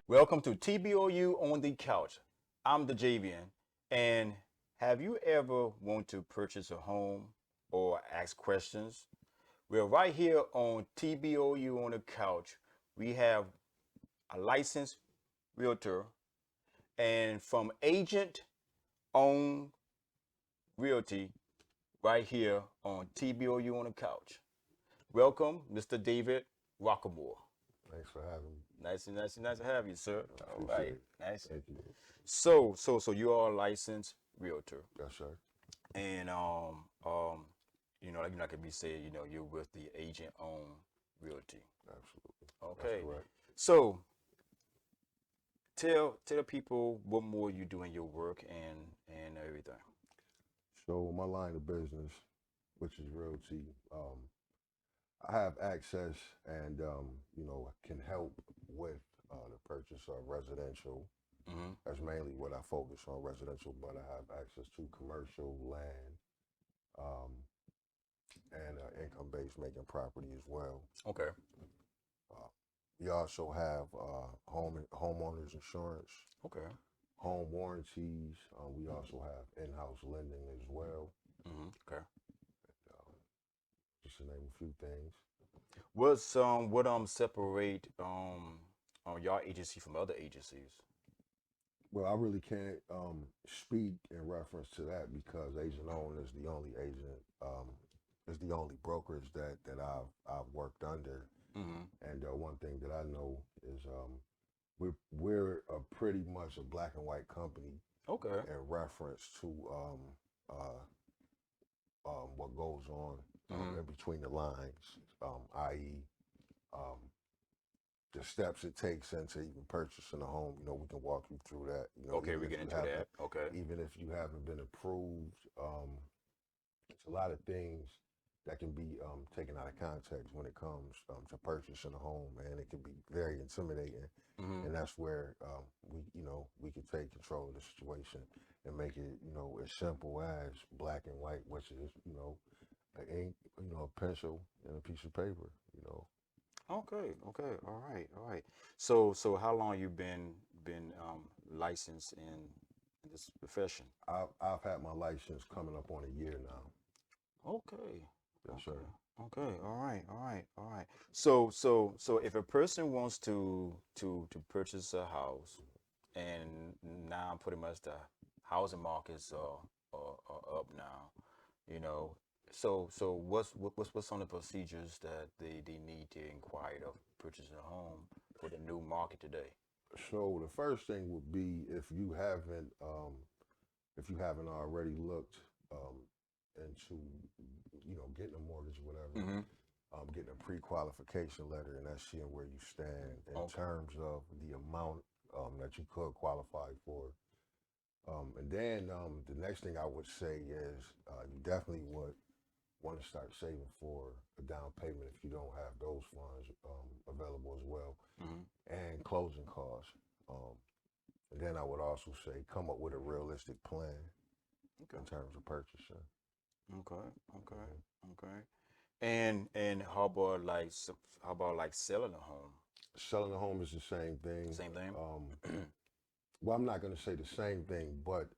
Welcome to TBOU on the couch. I'm the Javian, and have you ever want to purchase a home or ask questions? Well, right here on TBOU on the couch, we have a licensed realtor and from Agent Owned Realty right here on TBOU on the couch. Welcome, Mr. David Rocquermore. Thanks for having me. Nice to have you, sir. I All appreciate right, it. nice. Thank you. So you are a licensed realtor, Yes, sir. and like you're not gonna be saying, you're with the Agent Owned Realty. Absolutely. That's Okay, correct. so tell people what more you do in your work and everything. So my line of business, which is realty, I have access and can help with the purchase of residential. Mm-hmm. That's mainly what I focus on, residential, but I have access to commercial land, um, and income-based making property as well. Okay. Uh, we also have homeowners insurance, Okay. home warranties. We also have in-house lending as well. Mm-hmm. Okay. Um, just to name a few things. What separate y'all agency from other agencies? Well, I really can't speak in reference to that because Agent Owned is the only agent, is the only brokerage that I've worked under. Mm-hmm. And one thing that I know is we're pretty much a black and white company Okay. in reference to what goes on Mm-hmm. in between the lines, i.e., um, the steps it takes into even purchasing a home. We can walk you through that. Okay, Even we if get you into haven't, that. Okay. even if you haven't been approved, it's a lot of things that can be taken out of context when it comes to purchasing a home, and it can be very intimidating. Mm-hmm. And that's where we can take control of the situation and make it, as simple as black and white, which is, an ink, a pencil and a piece of paper. Okay, okay, all right. So how long you been licensed in this profession? I've had my license coming up on a year now. Okay, Yes, sir. okay, okay. All right. So if a person wants to purchase a house, and now pretty much the housing markets are up now, you know. So what's on the procedures that they need to inquire of purchasing a home for the new market today? So the first thing would be if you haven't already looked into getting a mortgage or whatever, Mm-hmm. getting a pre-qualification letter, and that's seeing where you stand in Okay. terms of the amount that you could qualify for. And then the next thing I would say is you definitely would want to start saving for a down payment if you don't have those funds available as well, Mm-hmm. and closing costs. Um, and then I would also say come up with a realistic plan Okay. in terms of purchasing. Okay. Okay. Mhm. Okay. And how about like selling a home? Selling a home is the same thing. Same thing. Well, I'm not going to say the same thing, but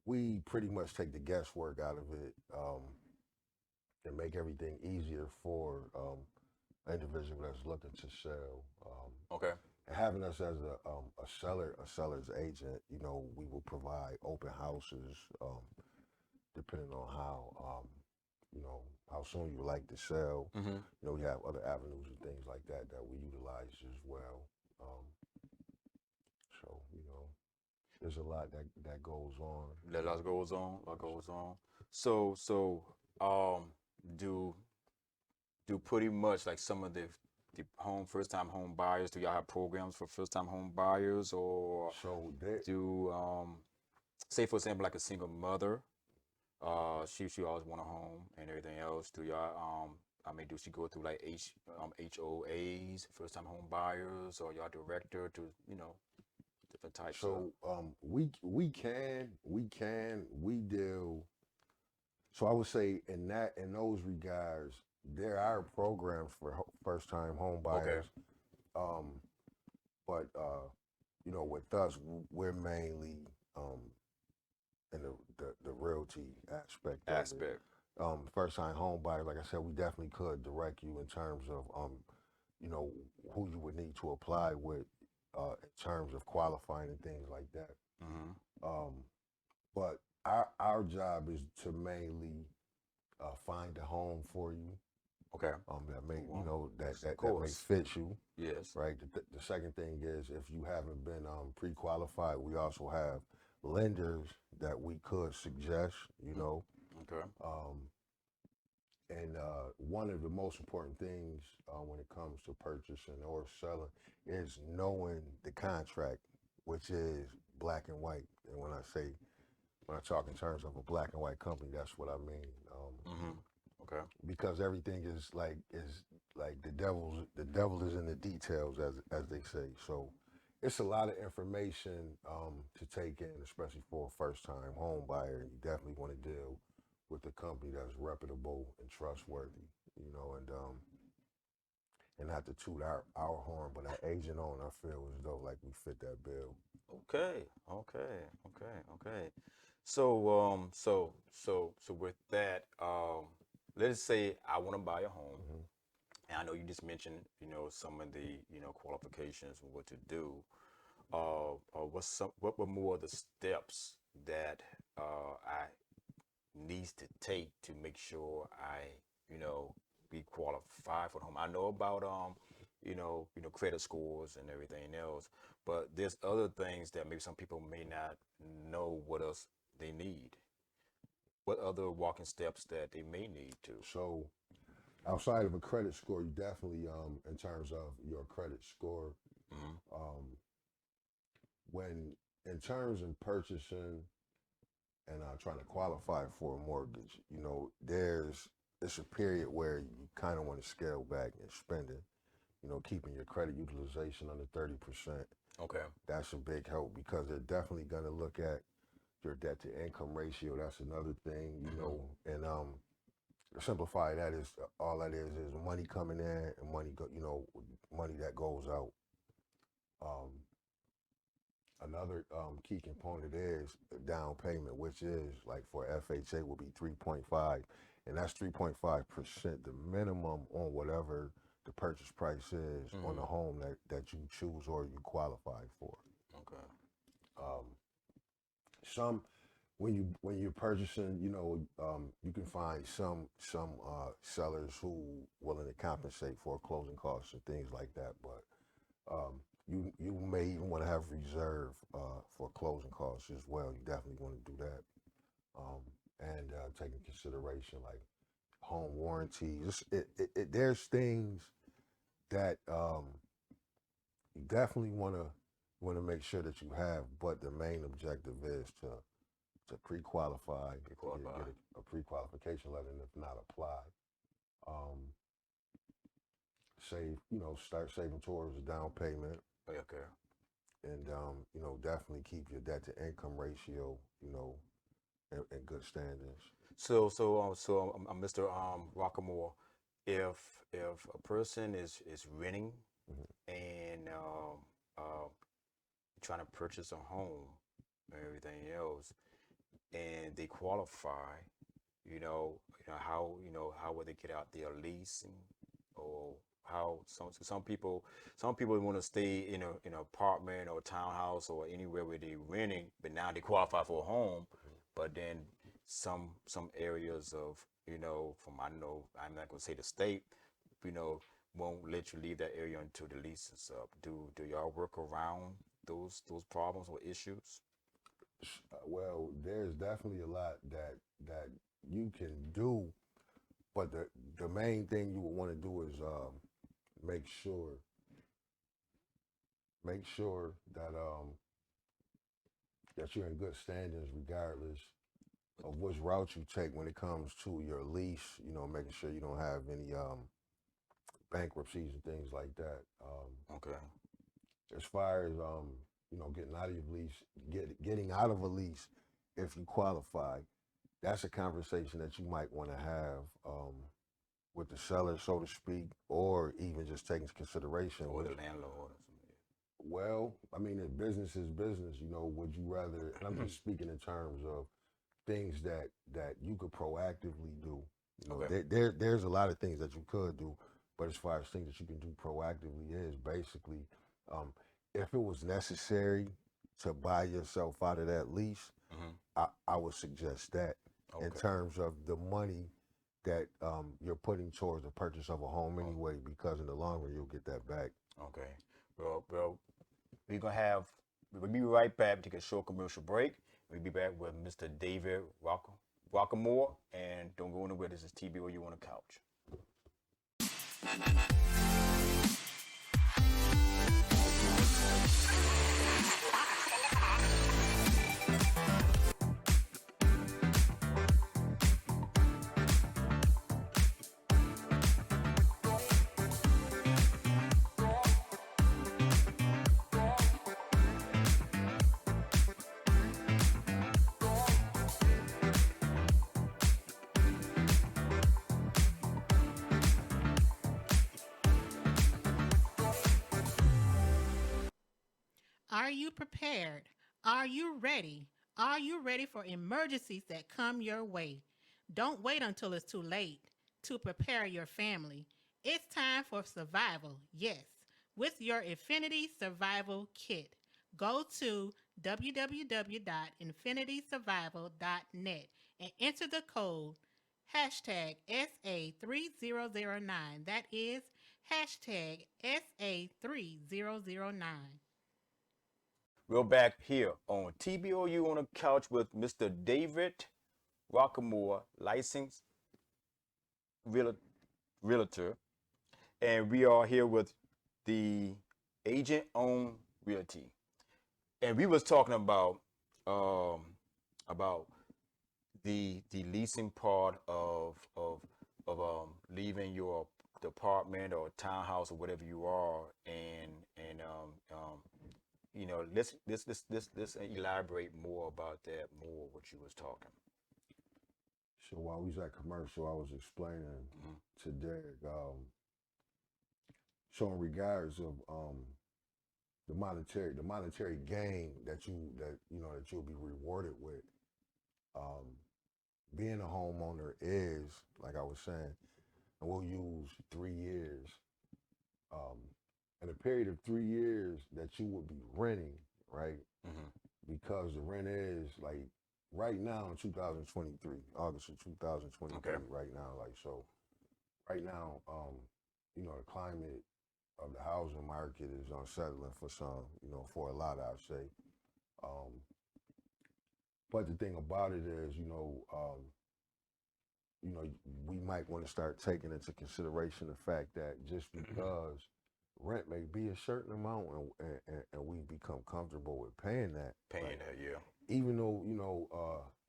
we pretty much take the guesswork out of it and make everything easier for an individual that's looking to sell. Okay. And having us as a seller's agent, we will provide open houses, depending on you know, how soon you would like to sell. Mm-hmm. We have other avenues and things like that we utilize as well. Um, so there's a lot that goes on. That lot goes on. Lot goes on. So um do do pretty much like some of the first time home buyers, do y'all have programs for first time home buyers, or So that do say for example like a single mother, she always want a home and everything else, do y'all I mean, do she go through like HOAs, first time home buyers, or y'all direct her to, different types of. so we deal. So I would say in those regards, there are programs for first time home Okay. buyers. Um, But you know, with us, we're mainly in the realty aspect of it. Aspect. First time home buyer, like I said, we definitely could direct you in terms of you know, who you would need to apply with in terms of qualifying and things like that. Mm-hmm. Um, but our job is to mainly find a home for you Okay. that may you Well, know of that may course. fit you. Yes. Right. The second thing is if you haven't been pre-qualified, we also have lenders that we could suggest. You Mm. know, Okay. um, and one of the most important things when it comes to purchasing or selling is knowing the contract, which is black and white. And when I talk in terms of a black and white company, that's what I mean. Mm-hmm. Okay. Because everything is like the devil is in the details, as they say. So it's a lot of information to take in, especially for a first time home buyer. And you definitely want to deal with a company that's reputable and trustworthy, you know, and not to toot our horn, but at Agent Owned, I feel as though like we fit that bill. Okay. Okay. Okay. Okay. So with that, let's say I want to buy a home, Hmm. and I know you just mentioned, some of the, qualifications and what to do. What were more of the steps that I needs to take to make sure I, be qualified for the home? I know about credit scores and everything else, but there's other things that maybe some people may not know what else they need. What other walking steps that they may need to? So outside of a credit score, you definitely, in terms of your credit score, Hmm. um, when in terms of purchasing and trying to qualify for a mortgage, you know, it's a period where you kind of want to scale back and spending, you know, keeping your credit utilization under 30%. Okay. That's a big help because they're definitely going to look at your debt to income ratio. That's another thing, you Hmm. know, and to simplify that is all that is money coming in and money that goes out. Um, Another key component is down payment, which is like for FHA will be 3.5, and that's 3.5% the minimum on whatever the purchase price is on the Hmm. home that you choose or you qualify for. Okay. Um, some when you're purchasing, you know, you can find some sellers who willing to compensate for closing costs and things like that, but you may even want to have reserve for closing costs as well. You definitely want to do that, and take in consideration like home warranties. There's things that you definitely want to make sure that you have, but the main objective is to pre-qualify, Be to get qualified. a pre-qualification letter, and if not, apply. Um, start saving towards a down payment, Okay. and you know, definitely keep your debt to income ratio, you know, in good standings. Mr. Rocquermore, if a person is renting Hmm. and trying to purchase a home and everything else, and they qualify, how will they get out their lease, or how some people want to stay in an apartment or townhouse or anywhere where they're renting, but now they qualify for a home, but then some areas of, from, I know, I'm not gonna say the state, you know won't let you leave that area until the lease is up. Do y'all work around those problems or issues? Well, there's definitely a lot that you can do, but the main thing you would want to do is make sure make sure that you're in good standings, regardless of which route you take when it comes to your lease. You know, making sure you don't have any bankruptcies and things like that. Okay. As far as you know, getting out of your lease, getting out of a lease if you qualify, that's a conversation that you might want to have with the seller, so to speak, or even just take into consideration Or the which landlord or something. Well, I mean, if business is business, would you rather? And I'm just speaking in terms of things that you could proactively do. Okay. There's a lot of things that you could do, but as far as things that you can do proactively is basically, um, if it was necessary to buy yourself out of that lease, Mm-hmm. I would suggest that in Okay. terms of the money that you're putting towards the purchase of a home Oh, anyway, because in the long run you'll get that back. okay. Well, we're gonna have. We'll be right back. Take a short commercial break. We'll be back with Mr. David Rocquemore, and don't go anywhere. This is TBOU on the couch. Are you prepared? Are you ready? Are you ready for emergencies that come your way? Don't wait until it's too late to prepare your family. It's time for survival, yes, with your Infinity Survival Kit. Go to www.infinitysurvival.net and enter the code hashtag SA3009. That is hashtag SA3009. We're back here on TBOU on the couch with Mr. David Rocquemore, licensed realtor, and we are here with the Agent Owned Realty, and we was talking um about the leasing part of leaving your department or townhouse or whatever you are, and let's elaborate more about that, more what you was talking. So while we was at commercial, I was explaining Mm-hmm. to Derek, so in regards of the monetary gain that you'll be rewarded with, um, being a homeowner is, like I was saying, and we'll use 3 years. Um, in a period of 3 years that you would be renting, right? Mm-hmm. Because the rent is like right now in 2023, August of 2023, Okay. right now, like so right now, the climate of the housing market is unsettling for some, for a lot, I'd say. Um, but the thing about it is, you know, we might want to start taking into consideration the fact that just because rent may be a certain amount and we become comfortable with paying that, Paying like, that, yeah. even though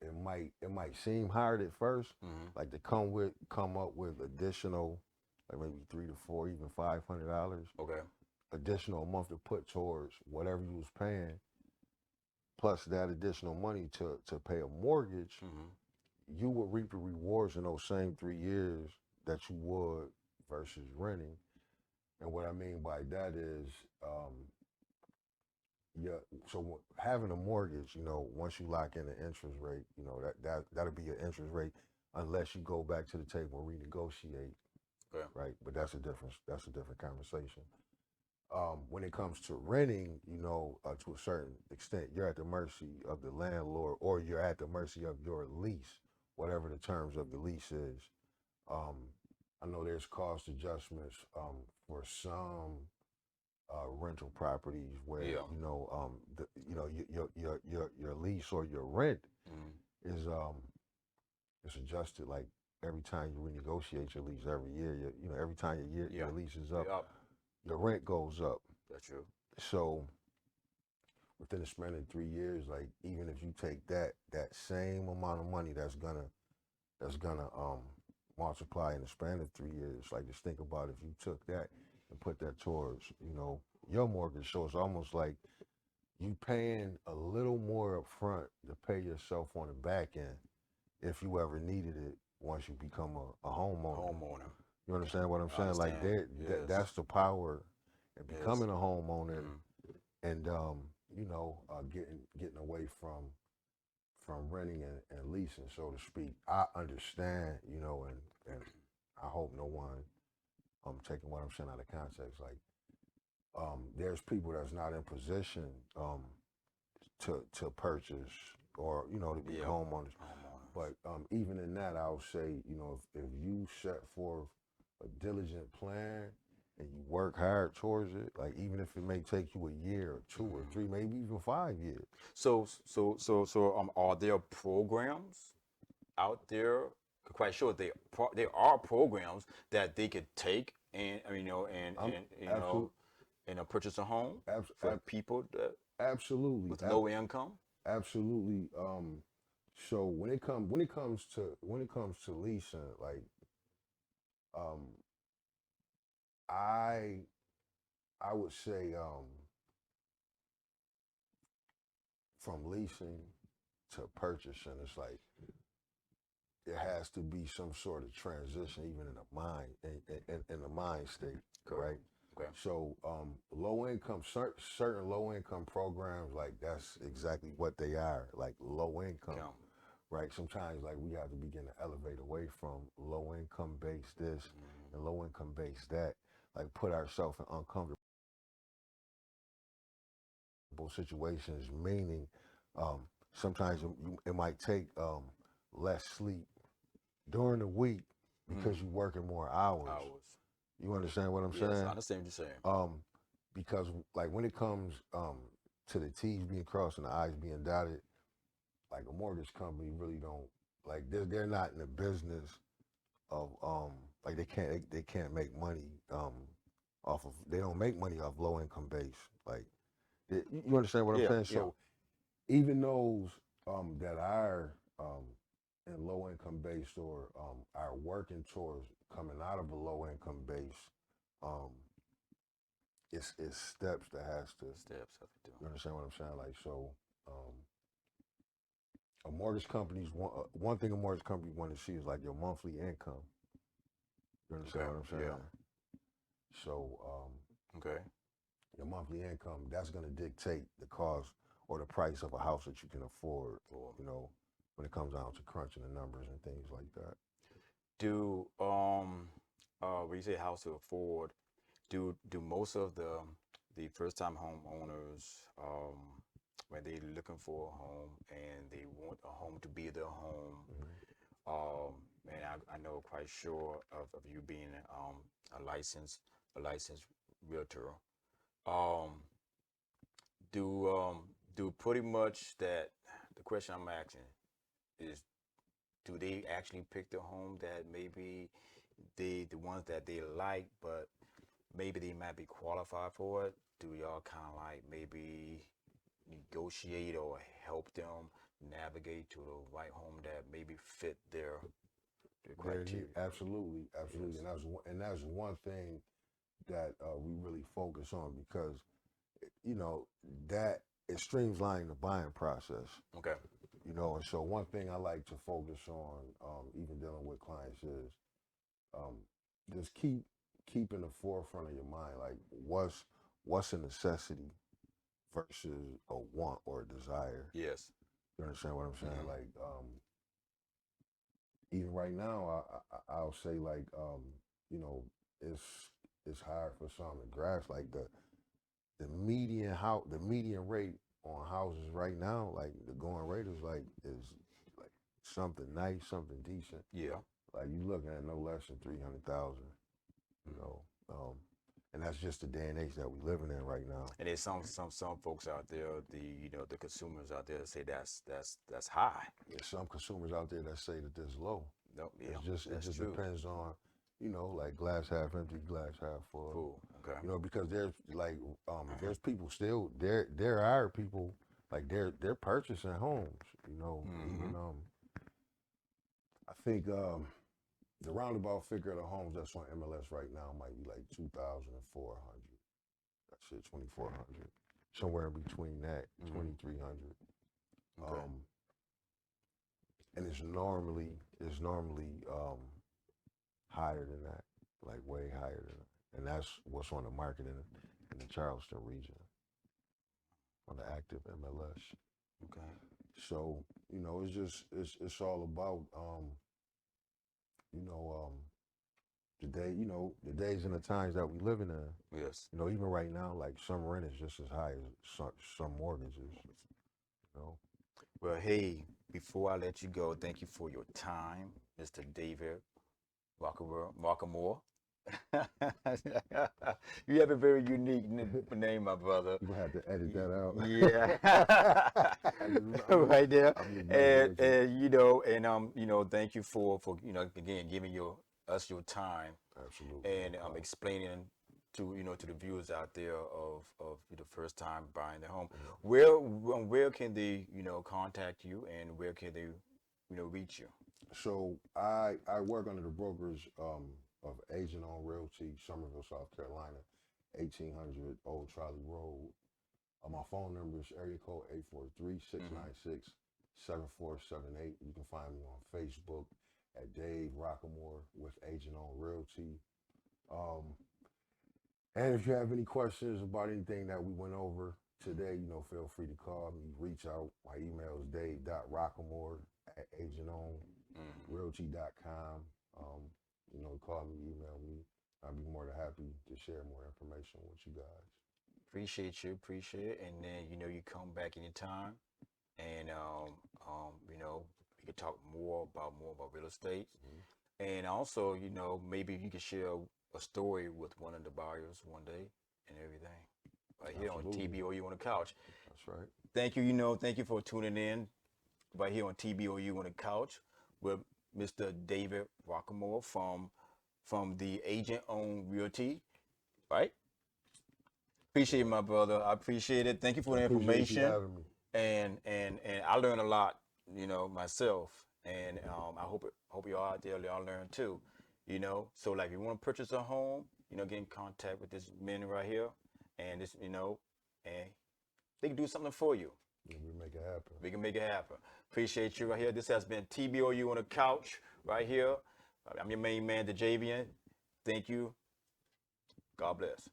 it might seem hard at first, Mm-hmm. like to come up with additional, like maybe $300 to $400, even $500 Okay. additional a month to put towards whatever you was paying, plus that additional money to pay a mortgage, Mm-hmm. you would reap the rewards in those same 3 years that you would versus renting. And what I mean by that is, yeah. So having a mortgage, once you lock in the interest rate, that'll be your interest rate, unless you go back to the table and renegotiate, Okay. right? But that's a different conversation. When it comes to renting, to a certain extent, you're at the mercy of the landlord, or you're at the mercy of your lease, whatever the terms of the lease is. Um, I know there's cost adjustments for some rental properties where Yeah. your lease or your rent Mm-hmm. is adjusted like every time you renegotiate your lease every year. Every time your Yeah. lease is up, Yep. your rent goes up. That's true. So within the span of 3 years, like even if you take that same amount of money that's gonna multiply in the span of 3 years, like just think about if you took that and put that towards your mortgage. So it's almost like you paying a little more up front to pay yourself on the back end if you ever needed it once you become a homeowner. Homeowner. You understand what I'm I saying? Like understand. Yes. that's the power in Yes. becoming a homeowner. Mm-hmm. and getting away from renting and leasing, so to speak. I understand, and I hope no one taking what I'm saying out of context. Like, there's people that's not in position to purchase or to be homeowners. But even in that, I would say, if you set forth a diligent plan and you work hard towards it, like even if it may take you a year or 2 or 3, maybe even 5 years. So are there programs out there? Quite sure there are programs that they could take and purchase a home for people that Absolutely, with low income. absolutely. So when it comes to leasing, like, um, I I would say, from leasing to purchasing, it's like there has to be some sort of transition, even in the mind, in the mind state, right? Okay. So, low income, certain low income programs, like that's exactly what they are, like low income, Yeah. right? Sometimes, like, we have to begin to elevate away from low income based this and low income based that, like put ourselves in uncomfortable situations, meaning, sometimes it might take less sleep during the week because you're working more hours. You understand what I'm Yes, saying? I understand what you're saying. Because, like, when it comes to the T's being crossed and the I's being dotted, like, a mortgage company really don't, like, they're not in the business of like, they can't make money off of, they don't make money off low income base. Like, you understand what I'm Yeah, saying? yeah. So even those that are in low income base or are working towards coming out of a low income base, um, it's steps that has to. Steps have to do. You understand what I'm saying? Like, so, a mortgage company's one thing a mortgage company want to see is like your monthly income. You understand what I'm saying? Yeah. So, Okay. your monthly income, that's going to dictate the cost or the price of a house that you can afford. When it comes down to crunching the numbers and things like that. Do when you say house to afford, do most of the first time homeowners when they looking for a home and they want a home to be their home, and I know quite sure of you being a licensed realtor. Um, do pretty much that the question I'm asking is, do they actually pick the home that maybe the ones that they like, but maybe they might be qualified for it? Do y'all kind of like maybe negotiate or help them navigate to the right home that maybe fit their criteria? Absolutely, absolutely, Yes. and that's one thing that we really focus on because you know that it streamlines the buying process. Okay. And so one thing I like to focus on, even dealing with clients, is um, just keep in the forefront of your mind, like what's a necessity versus a want or a desire. Yes. You understand what I'm saying? Like, even right now, I'll say, like, you know, it's it's hard for some to grasp, like, the median rate on houses right now, like the going rate is like something nice, something decent. Yeah. Like, you looking at no less than 300,000. You know, and that's just the day and age that we living in right now. And there's some folks out there, the consumers out there that say that's high. There's some consumers out there that say that this low. No, yeah, It just true. depends on, like, glass half empty, glass half full. Cool. Okay. Because there's like there's people still there are people like they're purchasing homes. Even I think the roundabout figure of the homes that's on MLS right now might be like 2,400. That shit 2,400, somewhere in between that 2,300. Okay. And it's normally higher than that, like way higher than that. And that's what's on the market in the Charleston region. on the active MLS. Okay. So, it's all about, you know, the days and the times that we living in. Yes. Even right now, like some rent is just as high as some mortgages. Well, hey, before I let you go, thank you for your time, Mr. David Rocquemore. You have a very unique name, my brother. You gonna have to edit that out. Yeah, right there. I'm just messing And with you. thank you for again giving us your time Absolutely. and No problem. explaining to the viewers out there of the first time buying their home. Mhm. Where can they contact you, and where can they reach you? So I work under the brokers of Agent Owned Realty, Somerville, South Carolina, 1800 Old Trolley Road. My phone number is area code 843-696-7478. You can find me on Facebook at Dave Rocquemore with Agent Owned Realty. Um, and if you have any questions about anything that we went over today, feel free to call me, reach out. My email is dave.rocquemore@agentownedrealty.com. Call me, email me. I'd be more than happy to share more information with you guys. Appreciate it, and then you come back anytime, and we could talk more about real estate, Mhm. and also maybe you could share a story with one of the buyers one day and everything, right here on Absolutely. TBOU on the couch. That's right. Thank you, thank you for tuning in right here on TBOU on the couch with Mr. David Rocquemore from the Agent Owned Realty, right? Appreciate it, my brother. I appreciate it. Thank you for I the appreciate you information, having me. and I learned a lot, myself, and I hope you all out there y'all learn too, So like, if you want to purchase a home, get in contact with this man right here, and and they can do something for you. Yeah, we make it happen. We can make it happen. Appreciate you right here. This has been TBOU on the couch right here. I'm your main man, the Javian. Thank you. God bless.